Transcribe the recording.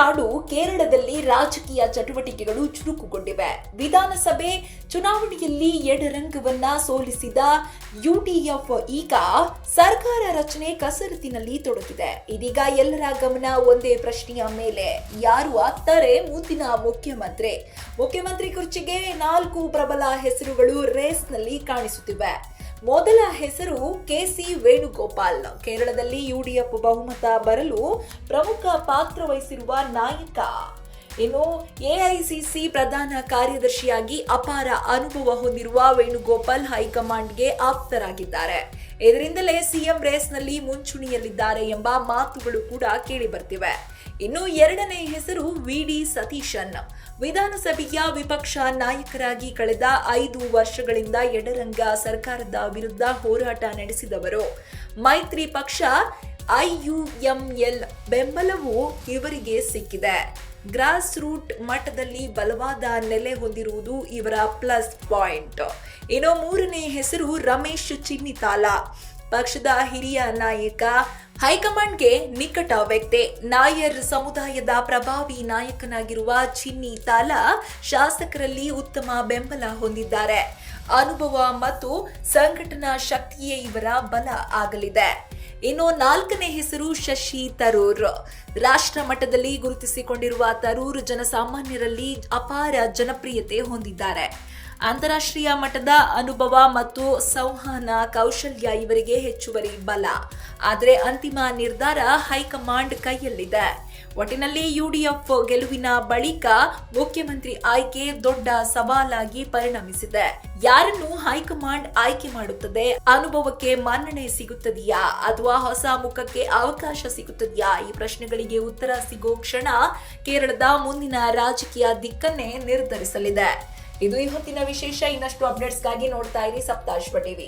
ನಾಡು ಕೇರಳದಲ್ಲಿ ರಾಜಕೀಯ ಚಟುವಟಿಕೆಗಳು ಚುರುಕುಗೊಂಡಿವೆ. ವಿಧಾನಸಭೆ ಚುನಾವಣೆಯಲ್ಲಿ ಎಡರಂಗವನ್ನ ಸೋಲಿಸಿದ ಯುಡಿಎಫ್ ಈಗ ಸರ್ಕಾರ ರಚನೆ ಕಸರತ್ತಿನಲ್ಲಿ ತೊಡಗಿದೆ. ಇದೀಗ ಎಲ್ಲರ ಗಮನ ಒಂದೇ ಪ್ರಶ್ನೆಯ ಮೇಲೆ, ಯಾರು ಆಗ್ತಾರೆ ಮುಂದಿನ ಮುಖ್ಯಮಂತ್ರಿ? ಮುಖ್ಯಮಂತ್ರಿ ಕುರ್ಚಿಗೆ 4 ಪ್ರಬಲ ಹೆಸರುಗಳು ರೇಸ್ನಲ್ಲಿ ಕಾಣಿಸುತ್ತಿವೆ. ಮೊದಲ ಹೆಸರು ಕೆಸಿ ವೇಣುಗೋಪಾಲ್. ಕೇರಳದಲ್ಲಿ ಯುಡಿಎಫ್ ಬಹುಮತ ಬರಲು ಪ್ರಮುಖ ಪಾತ್ರ ವಹಿಸಿರುವ ನಾಯಕ. ಇನ್ನು ಎಐಸಿಸಿ ಪ್ರಧಾನ ಕಾರ್ಯದರ್ಶಿಯಾಗಿ ಅಪಾರ ಅನುಭವ ಹೊಂದಿರುವ ವೇಣುಗೋಪಾಲ್ ಹೈಕಮಾಂಡ್ಗೆ ಆಪ್ತರಾಗಿದ್ದಾರೆ. ಇದರಿಂದಲೇ ಸಿಎಂ ರೇಸ್ನಲ್ಲಿ ಮುಂಚೂಣಿಯಲ್ಲಿದ್ದಾರೆ ಎಂಬ ಮಾತುಗಳು ಕೂಡ ಕೇಳಿ ಬರ್ತಿವೆ. ಇನ್ನು ಎರಡನೇ ಹೆಸರು ವಿಡಿ ಸತೀಶನ್. ವಿಧಾನಸಭೆಯ ವಿಪಕ್ಷ ನಾಯಕರಾಗಿ ಕಳೆದ 5 ವರ್ಷಗಳಿಂದ ಎಡರಂಗ ಸರ್ಕಾರದ ವಿರುದ್ಧ ಹೋರಾಟ ನಡೆಸಿದವರು. ಮೈತ್ರಿ ಪಕ್ಷ ಐಯುಎಂಎಲ್ ಬೆಂಬಲವೂ ಇವರಿಗೆ ಸಿಕ್ಕಿದೆ. ಗ್ರಾಸ್ ರೂಟ್ ಮಟ್ಟದಲ್ಲಿ ಬಲವಾದ ನೆಲೆ ಹೊಂದಿರುವುದು ಇವರ ಪ್ಲಸ್ ಪಾಯಿಂಟ್. ಇನ್ನು ಮೂರನೇ ಹೆಸರು ರಮೇಶ್ ಚಿನ್ನಿತಾಲ. ಪಕ್ಷದ ಹಿರಿಯ ನಾಯಕ, ಹೈಕಮಾಂಡ್ಗೆ ನಿಕಟ ವ್ಯಕ್ತಿ. ನಾಯರ್ ಸಮುದಾಯದ ಪ್ರಭಾವಿ ನಾಯಕನಾಗಿರುವ ಚಿನ್ನಿತಾಲ ಶಾಸಕರಲ್ಲಿ ಉತ್ತಮ ಬೆಂಬಲ ಹೊಂದಿದ್ದಾರೆ. ಅನುಭವ ಮತ್ತು ಸಂಘಟನಾ ಶಕ್ತಿಯೇ ಇವರ ಬಲ ಆಗಲಿದೆ. ಇನ್ನು 4ನೇ ಹೆಸರು ಶಶಿ ತರೂರ್. ರಾಷ್ಟ್ರ ಮಟ್ಟದಲ್ಲಿ ಗುರುತಿಸಿಕೊಂಡಿರುವ ತರೂರ್ ಜನಸಾಮಾನ್ಯರಲ್ಲಿ ಅಪಾರ ಜನಪ್ರಿಯತೆ ಹೊಂದಿದ್ದಾರೆ. ಅಂತಾರಾಷ್ಟ್ರೀಯ ಮಟ್ಟದ ಅನುಭವ ಮತ್ತು ಸಂವಹನ ಕೌಶಲ್ಯ ಇವರಿಗೆ ಹೆಚ್ಚುವರಿ ಬಲ. ಆದರೆ ಅಂತಿಮ ನಿರ್ಧಾರ ಹೈಕಮಾಂಡ್ ಕೈಯಲ್ಲಿದೆ. ಒಟ್ಟಿನಲ್ಲಿ ಯುಡಿಎಫ್ ಗೆಲುವಿನ ಬಳಿಕ ಮುಖ್ಯಮಂತ್ರಿ ಆಯ್ಕೆ ದೊಡ್ಡ ಸವಾಲಾಗಿ ಪರಿಣಮಿಸಿದೆ. ಯಾರನ್ನು ಹೈಕಮಾಂಡ್ ಆಯ್ಕೆ ಮಾಡುತ್ತದೆ? ಅನುಭವಕ್ಕೆ ಮನ್ನಣೆ ಸಿಗುತ್ತದೆಯಾ ಅಥವಾ ಹೊಸ ಮುಖಕ್ಕೆ ಅವಕಾಶ ಸಿಗುತ್ತದೆಯಾ? ಈ ಪ್ರಶ್ನೆಗಳಿಗೆ ಉತ್ತರ ಸಿಗೋ ಕ್ಷಣ ಕೇರಳದ ಮುಂದಿನ ರಾಜಕೀಯ ದಿಕ್ಕನ್ನೇ ನಿರ್ಧರಿಸಲಿದೆ. ಇದು ಇವತ್ತಿನ ವಿಶೇಷ. ಇನ್ನಷ್ಟು ಅಪ್ಡೇಟ್ಸ್ಗಾಗಿ ನೋಡ್ತಾ ಇರಿ ಸಪ್ತಾಶ್ವ ಟಿವಿ.